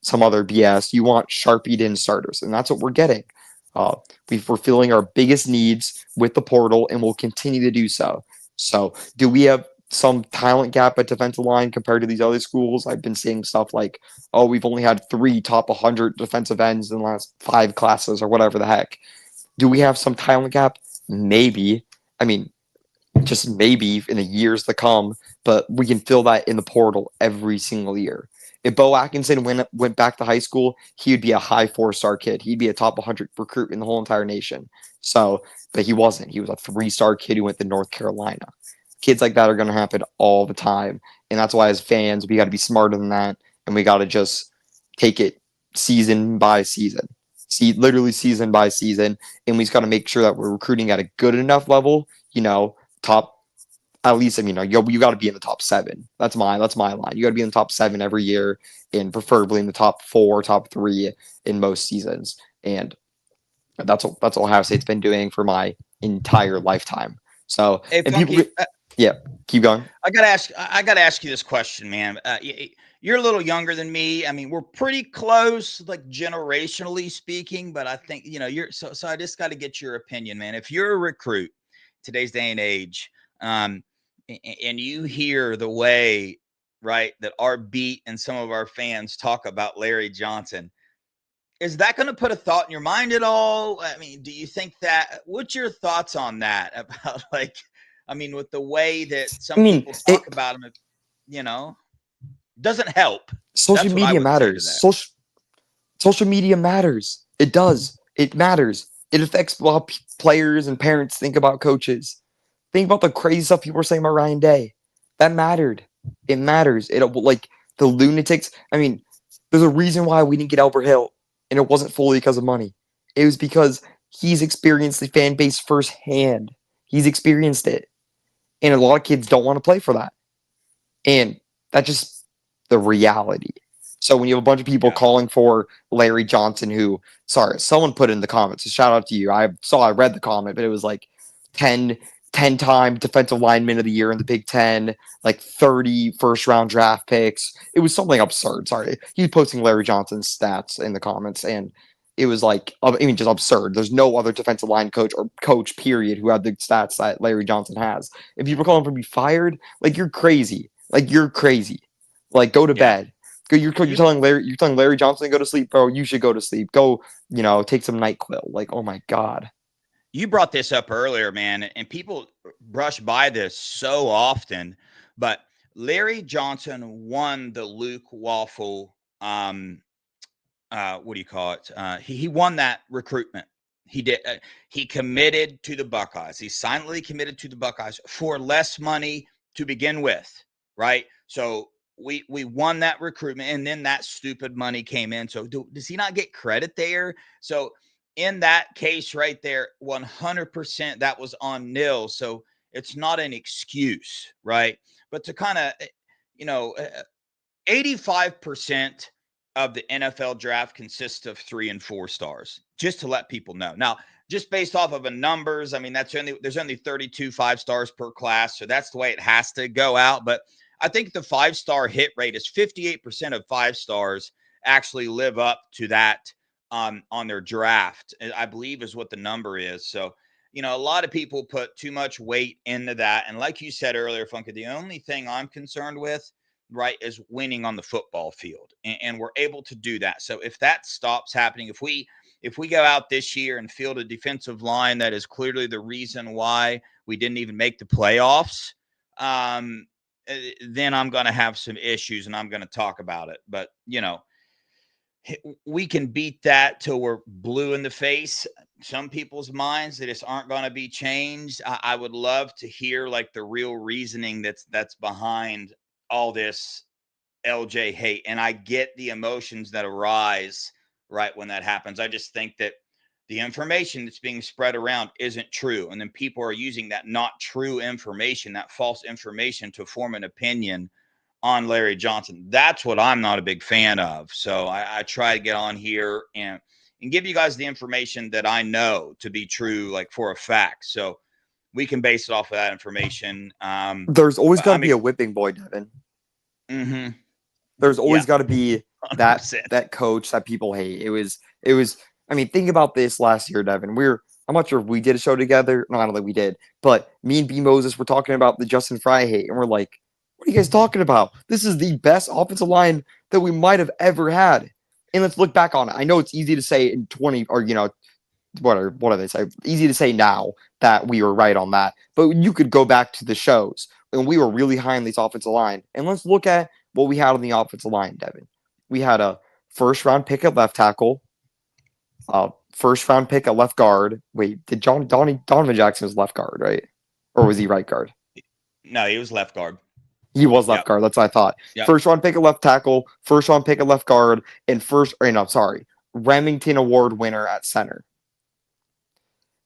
some other BS. You want sharpie end starters, and that's what we're getting. We're filling our biggest needs with the portal, and we'll continue to do so. So, do we have some talent gap at defensive line compared to these other schools? I've been seeing stuff like, oh, we've only had 3 top 100 defensive ends in the last 5 classes or whatever the heck. Do we have some talent gap? Maybe. I mean, just maybe in the years to come, but we can fill that in the portal every single year. If Bo Atkinson went back to high school, he would be a high 4-star kid. He'd be a top 100 recruit in the whole entire nation. So, but he wasn't. He was a 3-star kid who went to North Carolina. Kids like that are going to happen all the time. And that's why as fans, we got to be smarter than that. And we got to just take it season by season. Literally season by season. And we just got to make sure that we're recruiting at a good enough level, top, at least, you got to be in the top 7. That's my line. You got to be in the top 7 every year, and preferably in the top 4, top 3 in most seasons. And that's what Ohio State's been doing for my entire lifetime. So, Hey, and Funky, keep going. I gotta ask you this question, man. You're a little younger than me. I mean, we're pretty close, like generationally speaking, but I think you're so. I just got to get your opinion, man. If you're a recruit today's day and age, and you hear the way, right, that our beat and some of our fans talk about Larry Johnson, is that going to put a thought in your mind at all? I mean, do you think that? What's your thoughts on that? About with the way that some people talk about him, doesn't help. Social media matters. Social media matters. It does. It matters. It affects how players and parents think about coaches. Think about the crazy stuff people were saying about Ryan Day. That mattered. It matters. Like the lunatics. I mean, there's a reason why we didn't get Albert Hill, and it wasn't fully because of money. It was because he's experienced the fan base firsthand. He's experienced it. And a lot of kids don't want to play for that. And that's just the reality. So when you have a bunch of people calling for Larry Johnson, someone put in the comments, so shout out to you. I read the comment, but it was like 10-time defensive lineman of the year in the Big Ten, like 30 first-round draft picks. It was something absurd. Sorry. He was posting Larry Johnson's stats in the comments, and it was like, just absurd. There's no other defensive line coach or coach, period, who had the stats that Larry Johnson has. If people call him for be fired, like, you're crazy. Like, you're crazy. Like, go to bed. You're telling Larry Johnson to go to sleep, bro. You should go to sleep. Go, take some NyQuil. Like, oh my God. You brought this up earlier, man, and people brush by this so often, but Larry Johnson won the Luke Waffle, what do you call it? He won that recruitment. He did. He committed to the Buckeyes. He silently committed to the Buckeyes for less money to begin with, right? So we won that recruitment, and then that stupid money came in. So does he not get credit there? So in that case right there, 100% that was on nil. So it's not an excuse, right? But to kind of, 85% of the NFL draft consists of 3 and 4 stars, just to let people know. Now, just based off of the numbers, I mean, there's only 32 5-stars per class. So that's the way it has to go out. But I think the 5-star hit rate is 58% of 5-stars actually live up to that on their draft, I believe is what the number is. So, a lot of people put too much weight into that. And like you said earlier, Funky, the only thing I'm concerned with, right, is winning on the football field. And we're able to do that. So if that stops happening, if we go out this year and field a defensive line that is clearly the reason why we didn't even make the playoffs, then I'm going to have some issues and I'm going to talk about it. But, we can beat that till we're blue in the face. Some people's minds, they just aren't going to be changed. I would love to hear like the real reasoning that's behind all this LJ hate. And I get the emotions that arise right when that happens. I just think that the information that's being spread around isn't true. And then people are using that not true information, that false information, to form an opinion on Larry Johnson. That's what I'm not a big fan of. So I try to get on here and give you guys the information that I know to be true, like for a fact. So we can base it off of that information. There's always got to be a whipping boy, Devin. Mm-hmm. There's always got to be that coach that people hate. It was. I mean, think about this last year, Devin. I'm not sure if we did a show together. No, I don't think we did. But me and B Moses were talking about the Justin Fry hate, and we're like, what are you guys talking about? This is the best offensive line that we might have ever had. And let's look back on it. I know it's easy to say in 20 or, what do they say? Easy to say now that we were right on that. But you could go back to the shows when we were really high on this offensive line. And let's look at what we had on the offensive line, Devin. We had a first-round pick at left tackle, first-round pick at left guard. Wait, did Donovan Jackson was left guard, right? Or was he right guard? No, he was left guard. He was left Yep. guard. That's what I thought. Yep. First-round pick at left tackle, first-round pick at left guard, and Remington Award winner at center.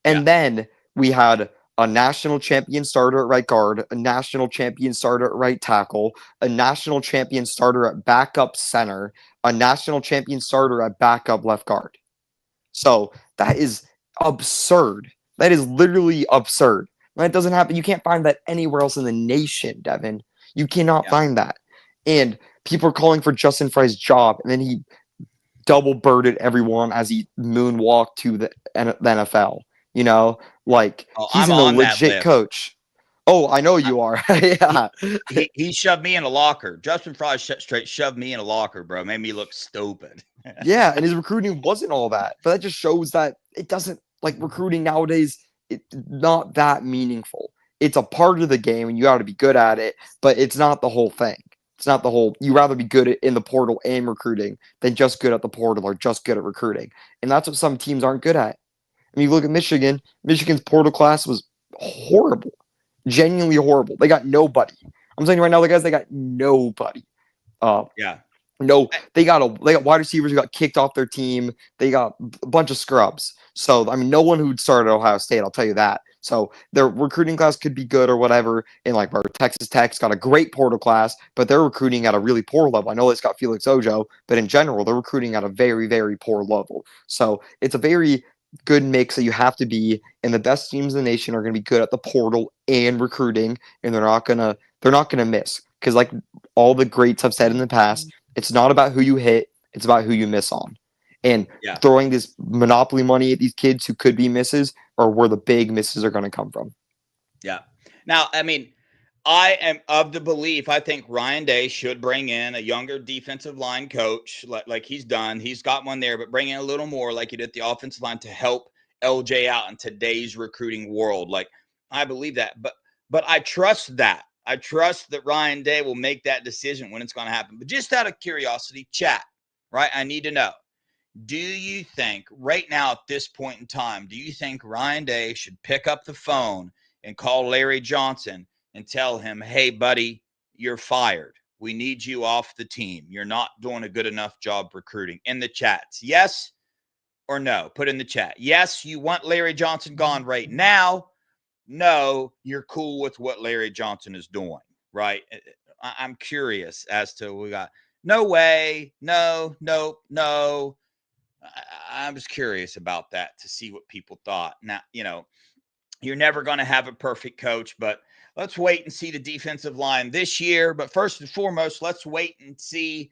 And then we had a national champion starter at right guard, a national champion starter at right tackle, a national champion starter at backup center, a national champion starter at backup left guard. So that is absurd. That is literally absurd. That doesn't happen. You can't find that anywhere else in the nation, Devin. You cannot find that. And people are calling for Justin Fry's job, and then he double birded everyone as he moonwalked to the NFL. You know, like he's a legit coach. Oh, I know you are. Yeah. He shoved me in a locker. Justin Fry straight shoved me in a locker, bro. Made me look stupid. Yeah, and his recruiting wasn't all that. But that just shows that it doesn't, like, recruiting nowadays, it's not that meaningful. It's a part of the game, and you got to be good at it, but it's not the whole thing. It's not the whole, you rather be good in the portal and recruiting than just good at the portal or just good at recruiting. And that's what some teams aren't good at. I mean, you look at Michigan. Michigan's portal class was horrible. Genuinely horrible. They got nobody. I'm saying right now, the guys, they got nobody. No, they got wide receivers who got kicked off their team. They got a bunch of scrubs. So, I mean, no one who'd started at Ohio State, I'll tell you that. So their recruiting class could be good or whatever. And like Texas Tech's got a great portal class, but they're recruiting at a really poor level. I know it's got Felix Ojo, but in general, they're recruiting at a very, very poor level. So it's a very good mix that you have to be, and the best teams in the nation are going to be good at the portal and recruiting, and they're not gonna miss, because like all the greats have said in the past, it's not about who you hit, it's about who you miss on. And throwing this monopoly money at these kids who could be misses are where the big misses are going to come from. Yeah. Now, I mean, I am of the belief, I think Ryan Day should bring in a younger defensive line coach like he's done. He's got one there, but bring in a little more like he did the offensive line to help LJ out in today's recruiting world. Like, I believe that. But I trust that. I trust that Ryan Day will make that decision when it's going to happen. But just out of curiosity, chat, right? I need to know. Do you think right now at this point in time, do you think Ryan Day should pick up the phone and call Larry Johnson and tell him, hey, buddy, you're fired. We need you off the team. You're not doing a good enough job recruiting? In the chats, yes or no? Put in the chat. Yes, you want Larry Johnson gone right now. No, you're cool with what Larry Johnson is doing, right? I'm curious as to, we got no way, no, nope, no. I was curious about that to see what people thought. Now, you know, you're never going to have a perfect coach, but let's wait and see the defensive line this year. But first and foremost, let's wait and see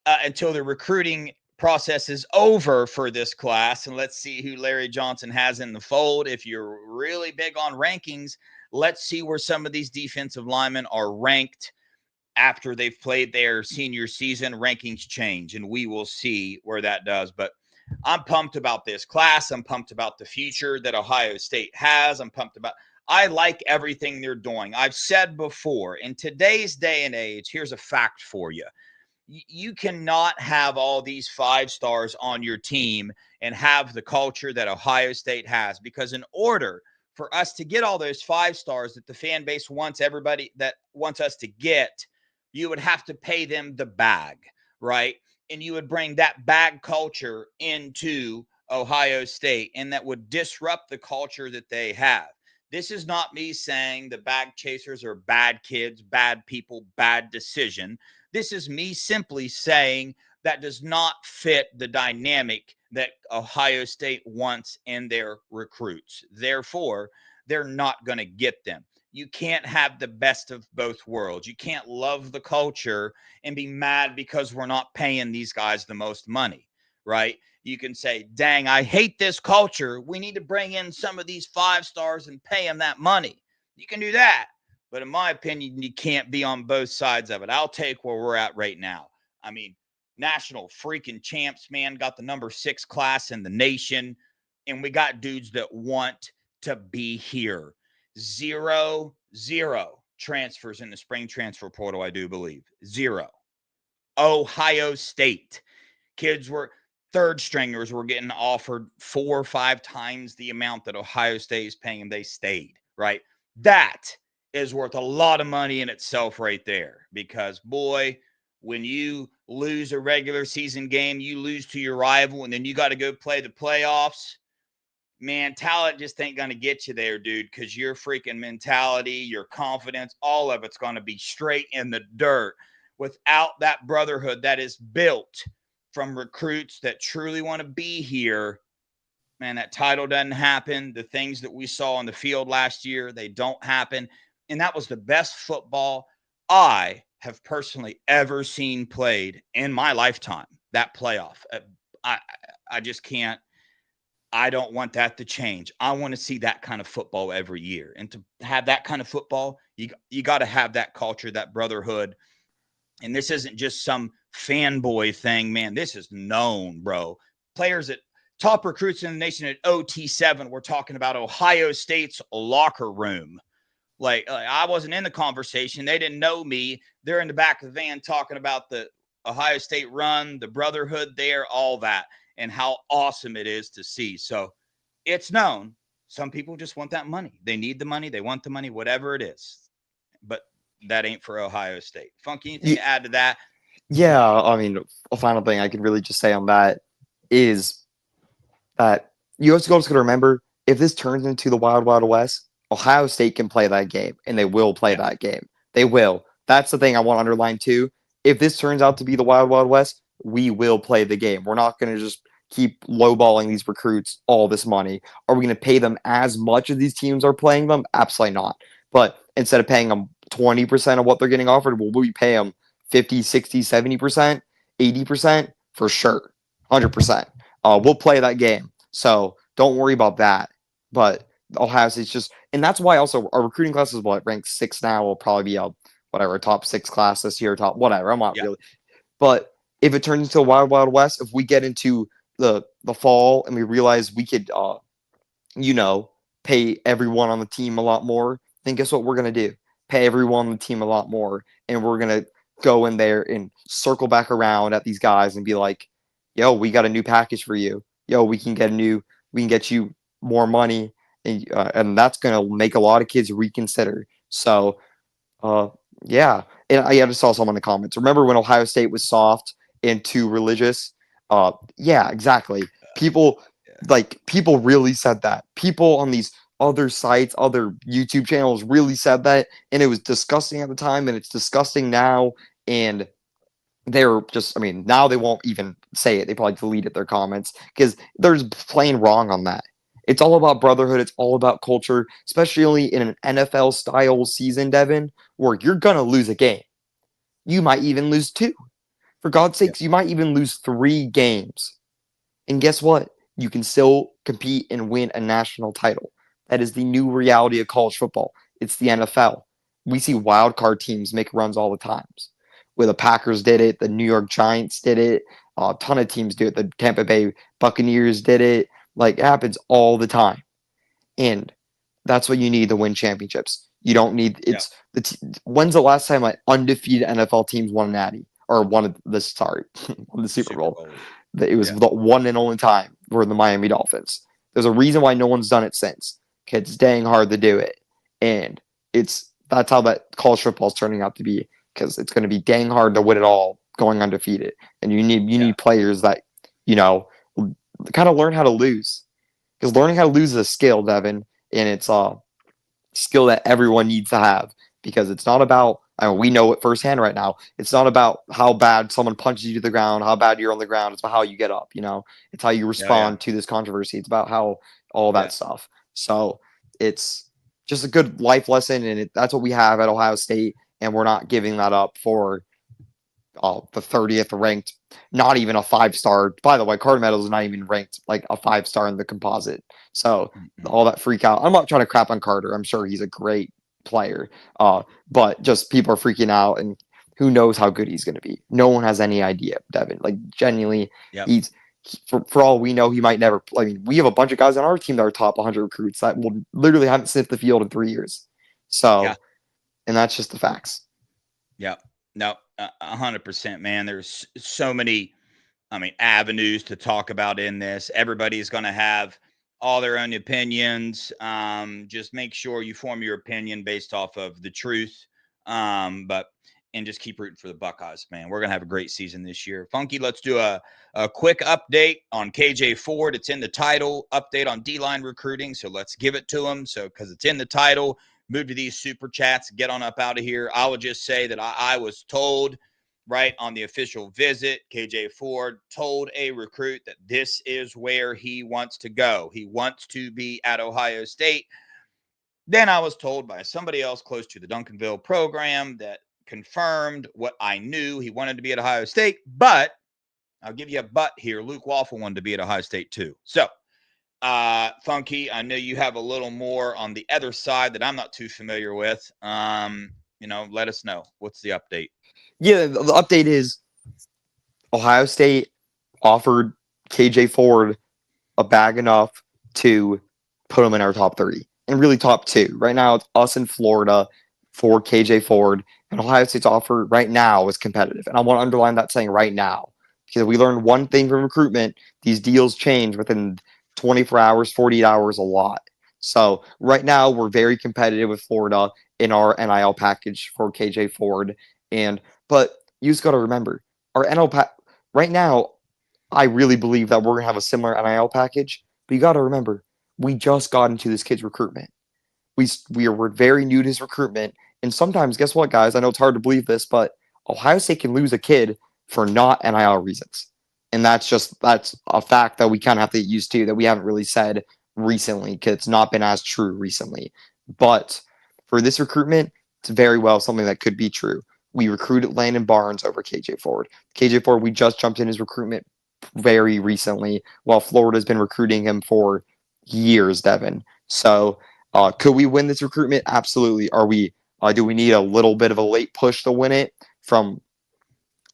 until the recruiting process is over for this class. And let's see who Larry Johnson has in the fold. If you're really big on rankings, let's see where some of these defensive linemen are ranked after they've played their senior season. Rankings change, and we will see where that does. But I'm pumped about this class. I'm pumped about the future that Ohio State has. I like everything they're doing. I've said before, in today's day and age, here's a fact for you. You cannot have all these 5 stars on your team and have the culture that Ohio State has, because in order for us to get all those 5 stars that the fan base wants, everybody that wants us to get, you would have to pay them the bag, right? And you would bring that bag culture into Ohio State, and that would disrupt the culture that they have. This is not me saying the bag chasers are bad kids, bad people, bad decision. This is me simply saying that does not fit the dynamic that Ohio State wants in their recruits. Therefore, they're not going to get them. You can't have the best of both worlds. You can't love the culture and be mad because we're not paying these guys the most money, right? You can say, dang, I hate this culture. We need to bring in some of these 5 stars and pay them that money. You can do that. But in my opinion, you can't be on both sides of it. I'll take where we're at right now. I mean, national freaking champs, man, got the number 6 class in the nation. And we got dudes that want to be here. 0 transfers in the spring transfer portal, I do believe. 0. Ohio State. Kids were third stringers were getting offered 4 or 5 times the amount that Ohio State is paying them. They stayed, right? That is worth a lot of money in itself right there, because boy, when you lose a regular season game, you lose to your rival, and then you got to go play the playoffs. Man, talent just ain't going to get you there, dude, because your freaking mentality, your confidence, all of it's going to be straight in the dirt without that brotherhood that is built from recruits that truly want to be here. Man, that title doesn't happen. The things that we saw on the field last year, they don't happen. And that was the best football I have personally ever seen played in my lifetime, that playoff. I just can't. I don't want that to change. I want to see that kind of football every year. And to have that kind of football, you got to have that culture, that brotherhood. And this isn't just some fanboy thing, man. This is known, bro. Players at top recruits in the nation at OT7, we're talking about Ohio State's locker room. Like I wasn't in the conversation. They didn't know me. They're in the back of the van talking about the Ohio State run, the brotherhood there, all that, and how awesome it is to see. So it's known. Some people just want that money. They need the money. They want the money, whatever it is. But that ain't for Ohio State. Funky, anything to add to that? Yeah, I mean, a final thing I can really just say on that is that you also got to remember, if this turns into the Wild Wild West, Ohio State can play that game, and they will play that game. They will. That's the thing I want to underline too. If this turns out to be the Wild Wild West, we will play the game. We're not going to just keep lowballing these recruits all this money. Are we going to pay them as much as these teams are playing them? Absolutely not. But instead of paying them 20% of what they're getting offered, will we pay them 50, 60, 70%, 80%? For sure. 100%. We'll play that game. So don't worry about that. But Ohio State's just, and that's why also our recruiting class is ranked 6 now. Will probably be a top 6 class this year, top whatever. I'm not really. But if it turns into a Wild Wild West, if we get into the fall and we realize we could, pay everyone on the team a lot more, then guess what we're gonna do? Pay everyone on the team a lot more, and we're gonna go in there and circle back around at these guys and be like, "Yo, we got a new package for you. Yo, we can get you more money." And that's going to make a lot of kids reconsider. So, yeah. And I just saw someone in the comments. Remember when Ohio State was soft and too religious? Yeah, exactly. People really said that. People on these other sites, other YouTube channels really said that. And it was disgusting at the time, and it's disgusting now. And they're just, now they won't even say it. They probably deleted their comments because they're just plain wrong on that. It's all about brotherhood. It's all about culture, especially in an NFL style season, Devin, where you're going to lose a game. You might even lose 2. For God's sakes, you might even lose 3 games. And guess what? You can still compete and win a national title. That is the new reality of college football. It's the NFL. We see wild card teams make runs all the times. Where the Packers did it, the New York Giants did it, a ton of teams do it. The Tampa Bay Buccaneers did it. Like, it happens all the time. And that's what you need to win championships. You don't need when's the last time undefeated NFL teams won an Natty or won the Super Bowl? It was the one and only time were the Miami Dolphins. There's a reason why no one's done it since. It's dang hard to do it. And that's how that college football is turning out to be, because it's going to be dang hard to win it all going undefeated. And you need players that, kind of learn how to lose, because learning how to lose is a skill, Devin, and it's a skill that everyone needs to have, because it's not about, we know it firsthand right now, it's not about how bad someone punches you to the ground, how bad you're on the ground. It's about how you get up, it's how you respond to this controversy. It's about how all that stuff. So it's just a good life lesson, and that's what we have at Ohio State, and we're not giving that up for the 30th ranked, not even a 5-star. By the way, Carter Meadows is not even ranked like a 5-star in the composite. So all that freak out. I'm not trying to crap on Carter. I'm sure he's a great player. But just people are freaking out, and who knows how good he's going to be. No one has any idea, Devin. Like, genuinely, he's for all we know, he might never. We have a bunch of guys on our team that are top 100 recruits that will literally haven't sniffed the field in 3 years. So, and that's just the facts. Yeah. No, 100%, man. There's so many, I mean, avenues to talk about in this. Everybody's going to have all their own opinions. Just make sure you form your opinion based off of the truth. But and just keep rooting for the Buckeyes, man. We're gonna have a great season this year. Funky, let's do a quick update on KJ Ford. It's in the title. Update on D-line recruiting. So let's give it to him. So because it's in the title, move to these super chats. Get on up out of here. I will just say that I was told right on the official visit, KJ Ford told a recruit that this is where he wants to go. He wants to be at Ohio State. Then I was told by somebody else close to the Duncanville program that confirmed what I knew. He wanted to be at Ohio State, but I'll give you a but here. Luke Waffle wanted to be at Ohio State too. So, Funky, I know you have a little more on the other side that I'm not too familiar with. Let us know. What's the update? Yeah, the update is Ohio State offered KJ Ford a bag enough to put him in our top 3 and really top 2. Right now, it's us in Florida for KJ Ford, and Ohio State's offer right now is competitive. And I want to underline that saying right now, because we learned one thing from recruitment: these deals change within 24 hours, 48 hours, a lot. So right now, we're very competitive with Florida in our NIL package for KJ Ford. But you just got to remember, our NIL right now, I really believe that we're going to have a similar NIL package. But you got to remember, we just got into this kid's recruitment. We're very new to his recruitment. And sometimes, guess what, guys? I know it's hard to believe this, but Ohio State can lose a kid for not NIL reasons. And that's a fact that we kind of have to get used to, that we haven't really said recently, because it's not been as true recently. But for this recruitment, it's very well something that could be true. We recruited Landon Barnes over KJ Ford. KJ Ford, we just jumped in his recruitment very recently, while Florida's been recruiting him for years, Devin. So could we win this recruitment? Absolutely. Do we need a little bit of a late push to win it from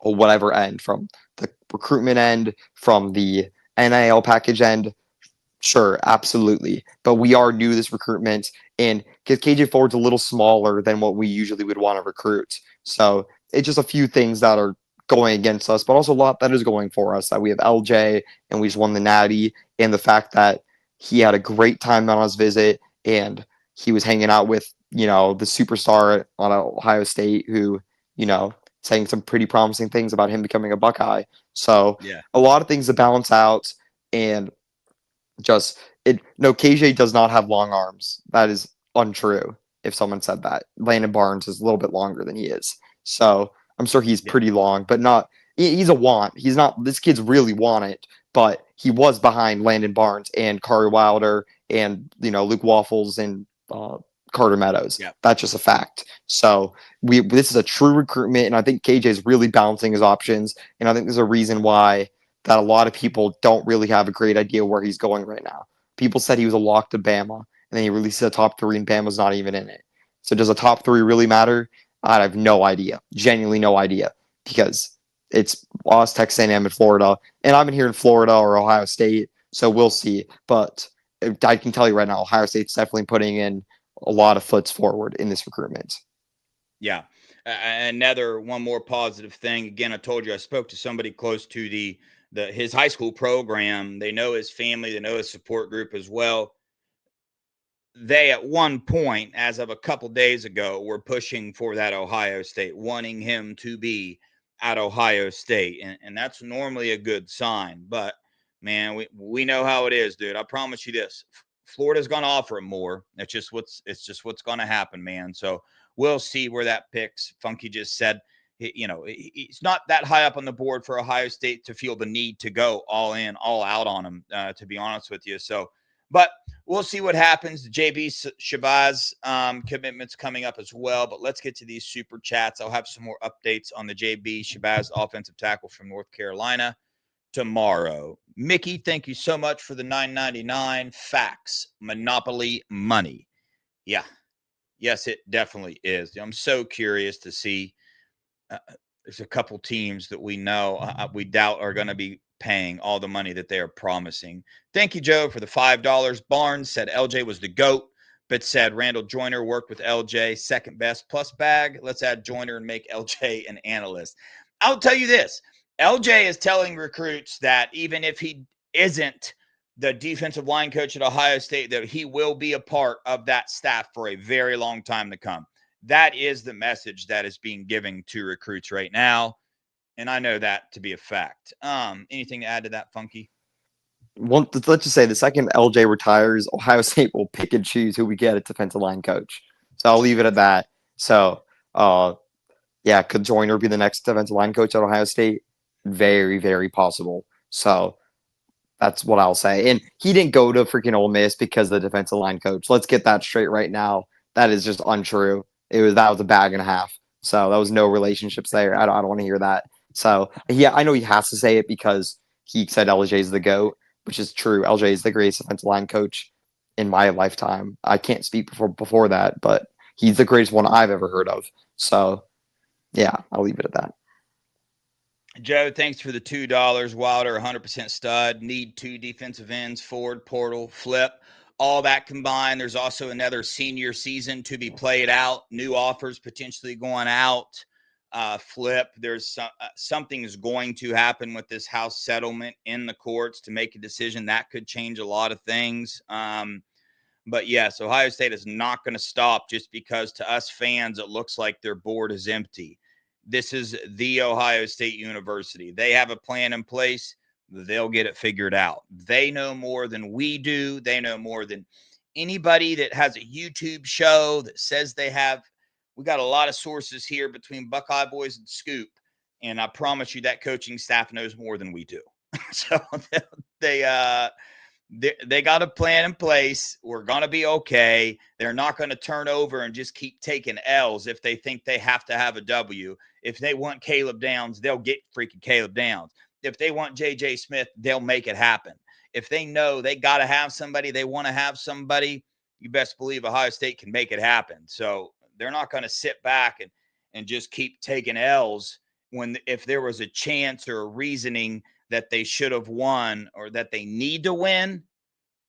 whatever end, from the recruitment end, from the NIL package end? Sure, absolutely. But we are new to this recruitment, and because KJ Ford's a little smaller than what we usually would want to recruit. So it's just a few things that are going against us, but also a lot that is going for us. That we have LJ, and we just won the Natty, and the fact that he had a great time on his visit, and he was hanging out with, the superstar on Ohio State who, saying some pretty promising things about him becoming a Buckeye. So Yeah. a lot of things to balance out, and KJ does not have long arms. That is untrue. If someone said that, Landon Barnes is a little bit longer than he is. So I'm sure he's pretty long, but not. He's a want. He's not. This kid's really want it, but he was behind Landon Barnes and Kari Wilder and Luke Waffles and Carter Meadows. Yeah. That's just a fact. So this is a true recruitment, and I think KJ is really balancing his options, and I think there's a reason why that a lot of people don't really have a great idea where he's going right now. People said he was a lock to Bama, and then he released a top 3, and Bama's not even in it. So does a top 3 really matter? I have no idea. Genuinely no idea, because it's us, Texas A&M, and Florida, and I've been here in Florida or Ohio State, so we'll see. But I can tell you right now, Ohio State's definitely putting in a lot of foots forward in this recruitment. Yeah. One more positive thing. Again, I told you I spoke to somebody close to his high school program. They know his family. They know his support group as well. They, at one point, as of a couple days ago, were pushing for that Ohio State, wanting him to be at Ohio State. And that's normally a good sign. But, man, we know how it is, dude. I promise you this. Florida's going to offer him more. It's just what's going to happen, man. So we'll see where that picks. Funky just said, he's not that high up on the board for Ohio State to feel the need to go all in, all out on him, to be honest with you. So, but we'll see what happens. The JB Shabazz commitments coming up as well. But let's get to these super chats. I'll have some more updates on the JB Shabazz offensive tackle from North Carolina tomorrow. Mickey, thank you so much for the $9.99. Facts, Monopoly money. Yeah. Yes, it definitely is. I'm so curious to see. There's a couple teams that we know we doubt are going to be paying all the money that they are promising. Thank you, Joe, for the $5. Barnes said LJ was the GOAT. but said Randall Joyner worked with LJ, second best plus bag. Let's add Joyner and make LJ an analyst. I'll tell you this. LJ is telling recruits that even if he isn't the defensive line coach at Ohio State, that he will be a part of that staff for a very long time to come. That is the message that is being given to recruits right now. And I know that to be a fact. Anything to add to that, Funky? Let's just say the second LJ retires, Ohio State will pick and choose who we get at defensive line coach. So I'll leave it at that. So, yeah, could Joyner be the next defensive line coach at Ohio State? Very, very possible. So that's what I'll say. And he didn't go to freaking Ole Miss because of the defensive line coach. Let's get that straight right now. That is just untrue. That was a bag and a half. So that was no relationships there. I don't want to hear that. So yeah, I know he has to say it because he said LJ is the GOAT, which is true. LJ is the greatest defensive line coach in my lifetime. I can't speak before that, but he's the greatest one I've ever heard of. So yeah, I'll leave it at that. Joe, thanks for the $2. Wilder, 100% stud. Need 2 defensive ends, Ford, Portal, Flip. All that combined. There's also another senior season to be played out. New offers potentially going out. Flip. There's something is going to happen with this house settlement in the courts to make a decision that could change a lot of things. But yes, Ohio State is not going to stop just because to us fans it looks like their board is empty. This is the Ohio State University. They have a plan in place. They'll get it figured out. They know more than we do. They know more than anybody that has a YouTube show that says they have. We got a lot of sources here between Buckeye Boys and Scoop, and I promise you that coaching staff knows more than we do. So they got a plan in place. We're going to be okay. They're not going to turn over and just keep taking L's if they think they have to have a W. If they want Caleb Downs, they'll get freaking Caleb Downs. If they want J.J. Smith, they'll make it happen. If they know they got to have somebody, they want to have somebody, you best believe Ohio State can make it happen. So they're not going to sit back and just keep taking L's if there was a chance or a reasoning that they should have won or that they need to win,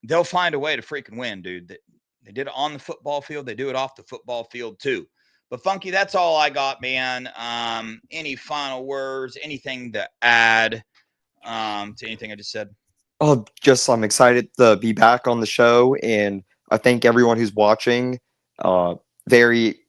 they'll find a way to freaking win, dude. They did it on the football field. They do it off the football field too. But Funky, that's all I got, man. Any final words, anything to add to anything I just said? Oh, I'm excited to be back on the show, and I thank everyone who's watching. Very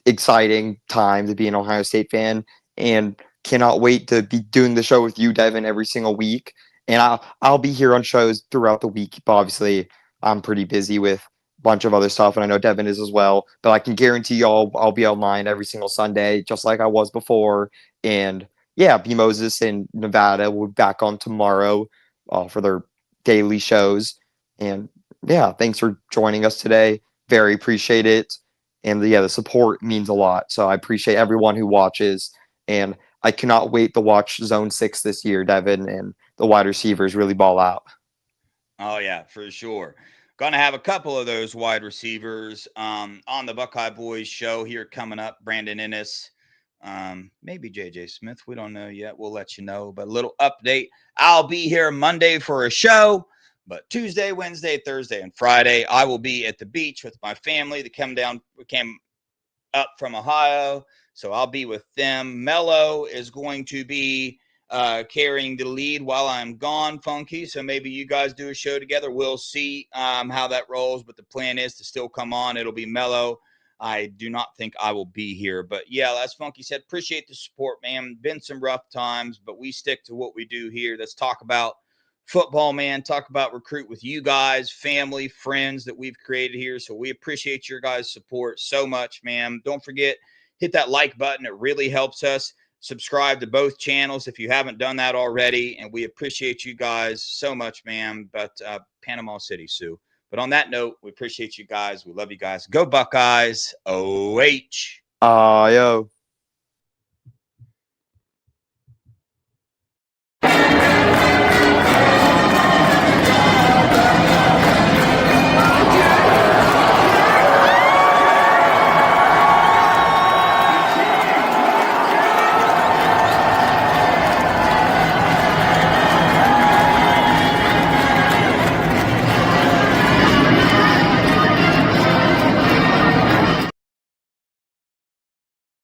exciting time to be an Ohio State fan, and cannot wait to be doing the show with you, Devin, every single week. And I'll be here on shows throughout the week, but obviously I'm pretty busy with bunch of other stuff, and I know Devin is as well, but I can guarantee y'all I'll be online every single Sunday just like I was before. And yeah, B Moses in Nevada will be back on tomorrow for their daily shows. And yeah, thanks for joining us today. Very appreciate it. And the support means a lot, so I appreciate everyone who watches, and I cannot wait to watch Zone 6 this year, Devin, and the wide receivers really ball out. Oh yeah, for sure. Going to have a couple of those wide receivers on the Buckeye Boys show here coming up. Brandon Ennis, maybe J.J. Smith. We don't know yet. We'll let you know. But a little update. I'll be here Monday for a show. But Tuesday, Wednesday, Thursday, and Friday, I will be at the beach with my family that came up from Ohio. So I'll be with them. Mello is going to be carrying the lead while I'm gone, Funky. So maybe you guys do a show together. We'll see how that rolls. But the plan is to still come on. It'll be Mello. I do not think I will be here. But yeah, as Funky said, appreciate the support, man. Been some rough times, but we stick to what we do here. Let's talk about football, man. Talk about recruit with you guys, family, friends that we've created here. So we appreciate your guys' support so much, man. Don't forget, hit that like button. It really helps us. Subscribe to both channels if you haven't done that already. And we appreciate you guys so much, man. But Panama City, Sue. But on that note, we appreciate you guys. We love you guys. Go Buckeyes. OH. Yo.